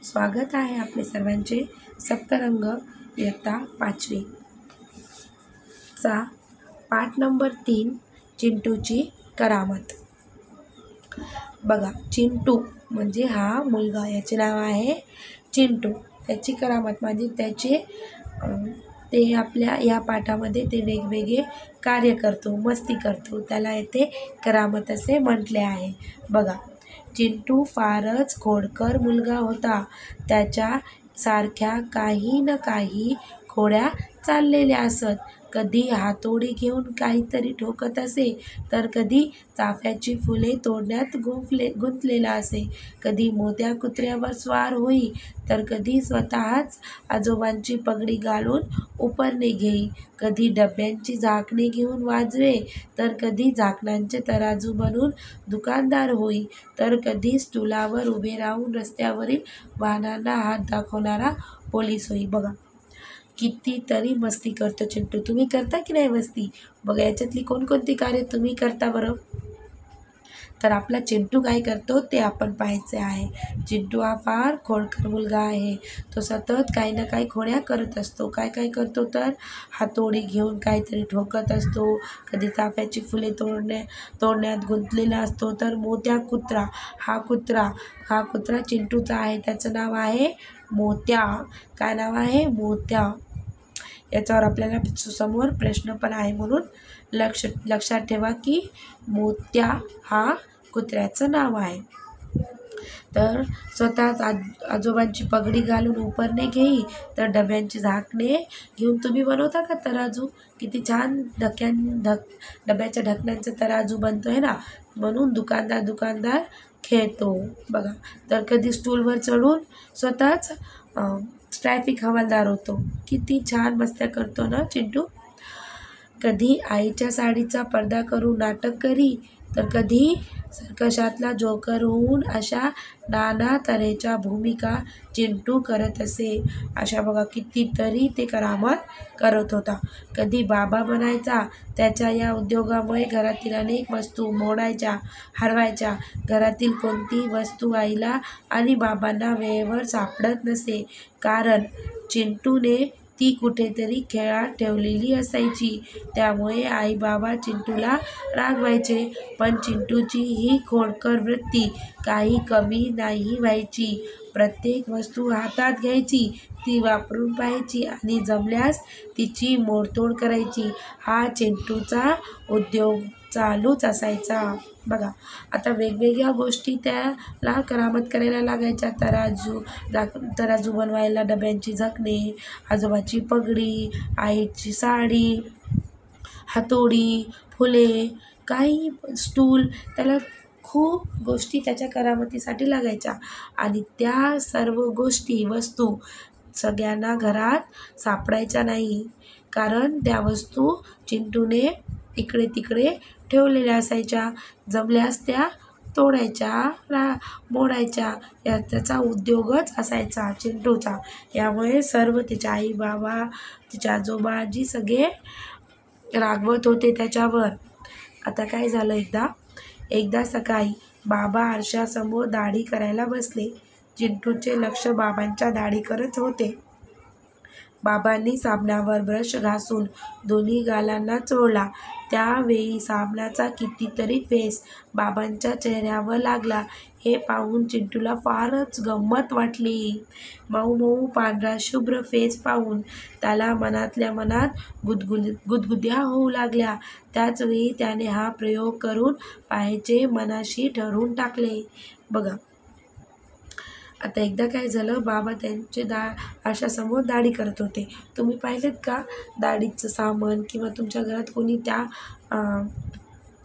स्वागत आहे आपले सर्वांचे सप्तरंग इयत्ता 5वी चा पाठ नंबर 3 चिंटूची करामत। बघा, चिंटू म्हणजे हा मुलगा, याचे नाव आहे चिंटू। त्याची करामत म्हणजे ते आपल्या या पाठामध्ये ते वेगवेगळे कार्य करतो, मस्ती करतो, त्याला येथे करामत असे म्हटले आहे। बघा, चिंटू फारच खोडकर मुलगा होता। त्याच्या सारख्या काही ना काही खोड्या चाललेल्या असत। कधी हातोडी घेऊन काहीतरी ठोकत असे, तर कधी चाफ्याची फुले तोडण्यात गुंतलेला असे, कधी मोत्या कुत्र्यावर स्वार होई, तर कधी स्वतःच आजोबांची पगडी घालून उपरणे घेई, कधी डब्यांची झाकणे घेऊन वाजवे, तर कधी झाकणांचे तराजू बनून दुकानदार होई, तर कधी स्टूलावर उभे राहून रस्त्यावरील वाहनांना हात दाखवणारा पोलीस होई। बघा, कितीतरी मस्ती करतो चिंटू। तुम्ही करता की नाही मस्ती? बघा, याच्यातली कोणकोणती कार्य तुम्ही करता बरं? तर आपला चिंटू काय करतो ते आपण पाहायचे आहे। चिंटू हा फार खोडकर मुलगा आहे। तो सतत काही ना काही खोड्या करत असतो। काय काय करतो तर हातोडी घेऊन काहीतरी ठोकत असतो, कधी चाफ्याची फुले तोडण्यात गुंतलेला असतो, तर मोत्या कुत्रा हा कुत्रा चिंटूचा आहे। त्याचं नाव आहे मोत्या। काय नाव आहे? मोत्या। याच्यावर आपल्याला समोर प्रश्न पण आहे, म्हणून लक्षात ठेवा की मोत्या हा कुत्र्याचं नाव आहे। तर स्वतःच आजोबांची पगडी घालून उपरणे घेई, तर डब्यांची झाकणे घेऊन तुम्ही बनवता का तराजू? किती छान डब्याच्या ढकण्यांचा तराजू बनतोय ना, म्हणून दुकानदार खेळतो। बघा, तर कधी स्टूलवर चढून स्वतःच ट्रॅफिक हवालदार होतो। किती छान मस्त्या करतो ना चिंटू। कधी आईच्या साडीचा पडदा करून नाटक करी, तर कधी सर्कशातला जोकर होऊन अशा नाना तऱ्हेच्या भूमिका चिंटू करत असे। अशा बघा कितीतरी ते करामत करत होता। कधी बाबा बनायचा। त्याच्या या उद्योगामुळे घरातील अनेक वस्तू मोडायच्या, हरवायच्या। घरातील कोणतीही वस्तू आईला आणि बाबांना वेळेवर सापडत नसे, कारण चिंटूने ती कुठेतरी खेळात ठेवलेली असायची। त्यामुळे आई बाबा चिंटूला रागवायचे, पण चिंटूची ही खोडकर वृत्ती काही कमी नाही व्हायची। प्रत्येक वस्तू हातात घ्यायची, ती वापरून पाहायची आणि जमल्यास तिची मोडतोड करायची। हा चिंटूचा उद्योग चालूच असायचा। बघा, आता वेगवेगळ्या गोष्टी त्याला करामत करायला लागायच्या। तराजू बनवायला, डब्यांची झाकणे, आजोबाची पगडी, आईची साडी, हातोडी, फुले, काही स्टूल, त्याला खूप गोष्टी त्याच्या करामतीसाठी लागायच्या। आणि त्या सर्व वस्तू सगळ्यांना घरात सापडायच्या नाही, कारण त्या वस्तू चिंटूने इकडे तिकडे ठेवलेल्या असायच्या। जमल्यास त्या तोडायच्या, मोडायच्या, त्याचा उद्योगच असायचा चिंटूचा। यामुळे सर्व तिच्या आई बाबा, तिच्या आजोबा आजी सगळे रागवत होते त्याच्यावर। आता काय झालं, एकदा सकाळी बाबा आरशासमोर दाढी करायला बसले। चिंटूचे लक्ष बाबांच्या दाढीकडेच होते। बाबांनी साबणावर ब्रश घासून दोन्ही गालांना चोळला। त्यावेळी साबणाचा कितीतरी फेस बाबांच्या चेहऱ्यावर लागला। हे पाहून चिंटूला फारच गंमत वाटली। मऊ मऊ पांढरा शुभ्र फेस पाहून त्याला मनातल्या मनात गुदगुद्या होऊ लागल्या। त्याचवेळी त्याने हा प्रयोग करून पाहायचे मनाशी ठरवून टाकले। बघा, आता एकदा काय झालं, बाबा त्यांचे आरशासमोर दाढी करत होते। तुम्ही पाहिलेत का दाढीचं सामान, किंवा तुमच्या घरात कोणी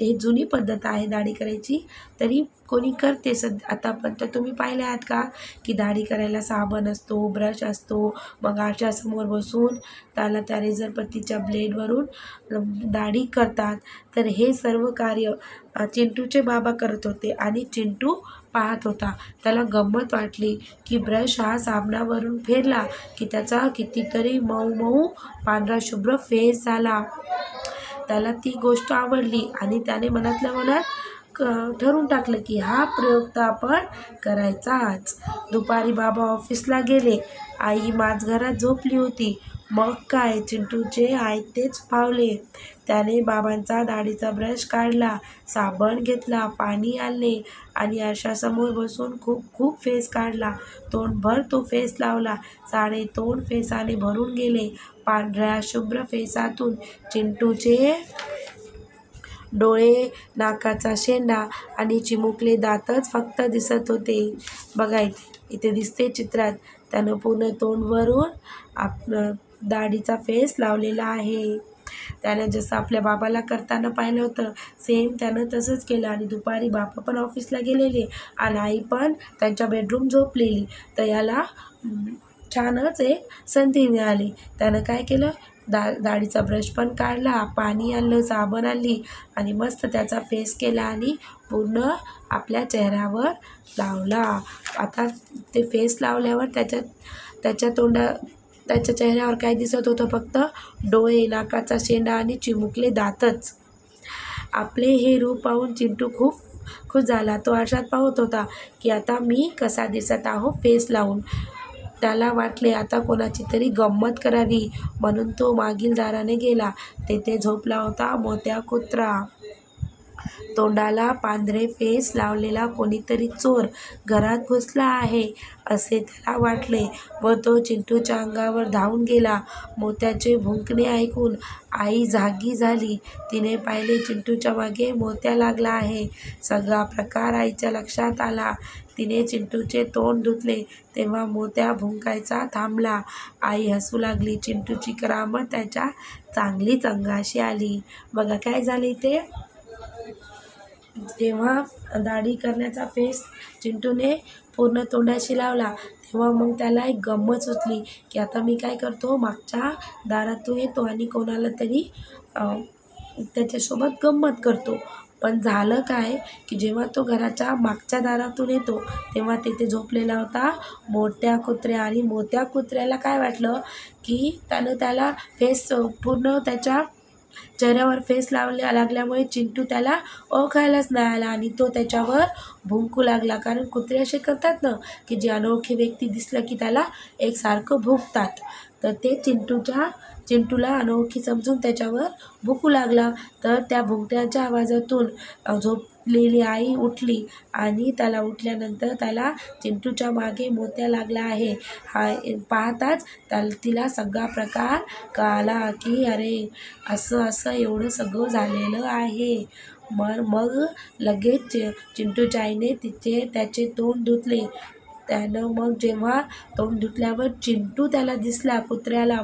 हे जुनी पद्धत आहे दाढी करायची, तरी कोणी करते आता पण, तर तुम्ही पाहिले आहात का की दाढी करायला साबण असतो, ब्रश असतो, मग आरशासमोर बसून त्याला त्या रेझरपट्टीच्या ब्लेडवरून दाढी करतात। तर हे सर्व कार्य चिंटूचे बाबा करत होते आणि चिंटू पाहत होता। त्याला गंमत वाटली की ब्रश हा साबणावरून फिरला की त्याचा कितीतरी मऊ मऊ पांढरा शुभ्र फेस झाला। त्याला ती गोष्ट आवडली आणि त्याने मनातल्या मनात ठरवून टाकलं की हा प्रयोग तर आपण करायचाच. दुपारी बाबा ऑफिसला गेले. आई माझघरात झोपली होती. मग काय, चिंटूचे आयतेच फावले. त्याने बाबांचा दाढीचा ब्रश काढला, साबण घेतला, पाणी आणले आणि आरशासमोर बसून खूप खूप फेस काढला. तोंडभर तो फेस लावला. सारे तोंड फेसाने भरून गेले. पांढऱ्या शुभ्र फेसातून चिंटूचे डोळे, नाकाचा शेंडा आणि चिमुकले दातच फक्त दिसत होते. बघा इथे दिसते चित्रात, त्यानं पूर्ण तोंडवरून दाढीचा फेस लावलेला आहे. त्यानं जसं आपल्या बाबाला करताना पाहिलं होतं सेम त्यानं तसंच केलं. आणि दुपारी बाबा पण ऑफिसला गेलेले आणि आई पण त्यांच्या बेडरूम झोपलेली. तर याला छानच एक संधी मिळाली. त्यानं काय केलं, दाढीचा ब्रश पण काढला, पाणी आणलं, साबण आणली आणि मस्त त्याचा फेस केला आणि पूर्ण आपल्या चेहऱ्यावर लावला. आता ते फेस लावल्यावर त्याच्या चेहऱ्यावर काय दिसत होतं, फक्त डोळे, नाकाचा शेंडा आणि चिमुकले दातच. आपले हे रूप पाहून चिंटू खूप खुश झाला. तो आरशात पाहत होता की आता मी कसा दिसत आहो फेस लावून. त्याला वाटले आता कोणाची तरी गंमत करावी, म्हणून तो मागील दाराने गेला. तेथे झोपला होता मोत्या कुत्रा. तोंडाला पांढरे फेस लावलेला कोणीतरी चोर घरात घुसला आहे असे त्याला वाटले व तो चिंटूच्या अंगावर धावून गेला. मोत्याचे भुंकणे ऐकून आई जागी झाली. तिने पाहिले चिंटूच्या मागे मोत्या लागला आहे. सगळा प्रकार आईच्या लक्षात आला. तिने चिंटूचे तोंड धुतले तेव्हा मोत्या भुंकायचा थांबला. आई हसू लागली. चिंटूची करामत त्याच्या चांगलीच अंगाशी आली. बघा काय झाले ते, जेव्हा दाढी करण्याचा फेस चिंटूने पूर्ण तोंडाशी लावला तेव्हा मग त्याला एक गंमत सुचली की आता मी काय करतो, मागच्या दारातून येतो आणि कोणाला तरी त्याच्यासोबत गंमत करतो. पण झालं काय की जेव्हा तो घराच्या मागच्या दारातून येतो तेव्हा तिथे झोपलेला होता मोठ्या कुत्र्या. आणि मोठ्या कुत्र्याला काय वाटलं की त्याला फेस पूर्ण त्याच्या चेहऱ्यावर फेस लागल्यामुळे चिंटू त्याला ओळखायलाच नाही आला आणि तो त्याच्यावर भुंकू लागला. कारण कुत्रे असे करतात ना की जे अनोळखी व्यक्ती दिसलं की त्याला एकसारखं भुंकतात. तर ते चिंटूला अनोळखी समजून त्याच्यावर भुंकू लागला. तर त्या भुंकण्याच्या आवाजातून झोपलेली आई उठली आणि त्याला उठल्यानंतर त्याला चिंटूच्या मागे मोत्या लागला आहे हा पाहताच तिला सगळा प्रकार कळाला की अरे असं एवढं सगळं झालेलं आहे. मग लगेच चिंटूच्या आईने त्याचे तोंड धुतले. त्यानं मग जेव्हा तोंड धुतल्यावर चिंटू त्याला दिसला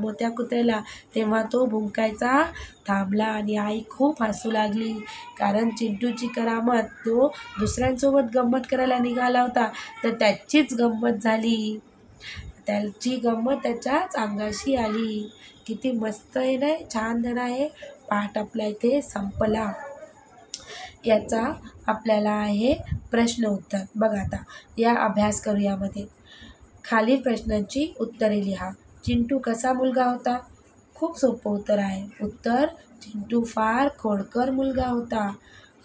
मोठ्या कुत्र्याला, तेव्हा तो भुंकायचा थांबला आणि आई खूप हसू लागली. कारण चिंटूची करामत, तो दुसऱ्यांसोबत गंमत करायला निघाला होता तर त्याचीच गंमत झाली. त्याची गंमत त्याच्याच अंगाशी आली. किती मस्त आहे ना, छान धडा आहे. पाठ आपला इथे संपला. याचा आपल्याला आहे प्रश्न उत्तर. बघा आता या अभ्यास करू. यामध्ये खालील प्रश्नांची उत्तरे लिहा. चिंटू कसा मुलगा होता? खूप सोपं उत्तर आहे. उत्तर, चिंटू फार खोडकर मुलगा होता.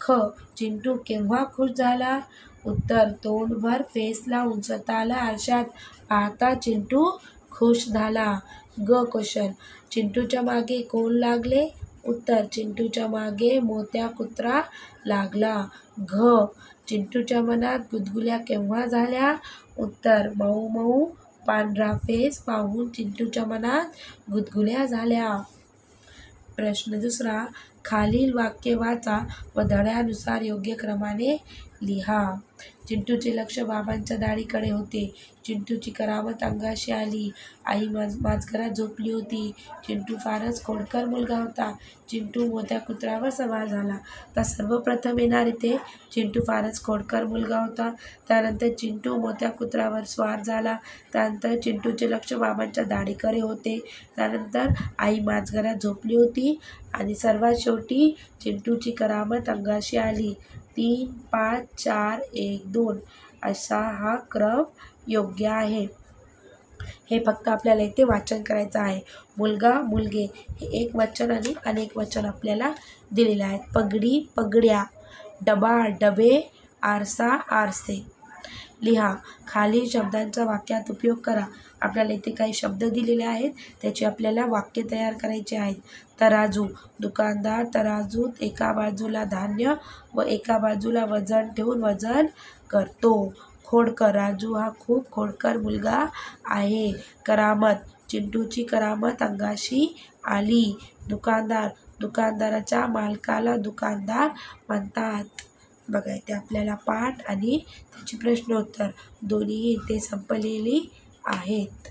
ख. चिंटू केव्हा खुश झाला? उत्तर, तोंडभर फेस लावून स्वतःला आरशात पाहता चिंटू खुश झाला. ग. क्वेश्चन, चिंटूच्या मागे कोण लागले? उत्तर, चिंटूच्या मागे मोत्या कुत्रा लागला. घ. चिंटूच्या मनात गुदगुल्या केव्हा झाल्या? उत्तर, मऊ मऊ पांढरा फेस पाहून चिंटूच्या मनात गुदगुल्या झाल्या. प्रश्न दुसरा, खालील वाक्य वाचा व धड्यानुसार योग्य क्रमाने लिहा. चिंटूचे लक्ष बाबांच्या दाढीकडे होते. चिंटूची करामत अंगाशी आली. आई माझघरात झोपली होती. चिंटू फारच खोडकर मुलगा होता. चिंटू मोठ्या कुत्र्यावर सवार झाला. तर सर्वप्रथम येणार इथे चिंटू फारच खोडकर मुलगा होता. त्यानंतर चिंटू मोठ्या कुत्र्यावर स्वार झाला. त्यानंतर चिंटूचे लक्ष बाबांच्या दाढीकडे होते. त्यानंतर आई माझघरात झोपली होती आणि सर्वात शेवटी चिंटूची करामत अंगाशी आली. 3, 5, 4, 1, 2 असा हा क्रम योग्य आहे. हे फक्त आपल्याला इथे वाचन करायचं आहे. मुलगा, मुलगे हे एक वचन आणि अनेक वचन आपल्याला दिलेले आहेत. पगडी, पगड्या, डबा, डबे, आरसा, आरसे. लिहा. खालील शब्दांचा वाक्यात उपयोग करा. आपल्याला इथे काही शब्द दिलेले आहेत, त्याची आपल्याला वाक्य तयार करायचे आहेत. तराजू. दुकानदार तराजूत एका बाजूला धान्य व एका बाजूला वजन ठेवून वजन करतो. खोडकर. राजू हा खूप खोडकर मुलगा आहे. करामत. चिंटूची करामत अंगाशी आली. दुकानदार. दुकानदाराच्या मालकाला दुकानदार म्हणतात. बघा इथे आपल्याला पाठ आणि त्याची प्रश्नोत्तर दोन्हीही इथे संपलेली आहेत.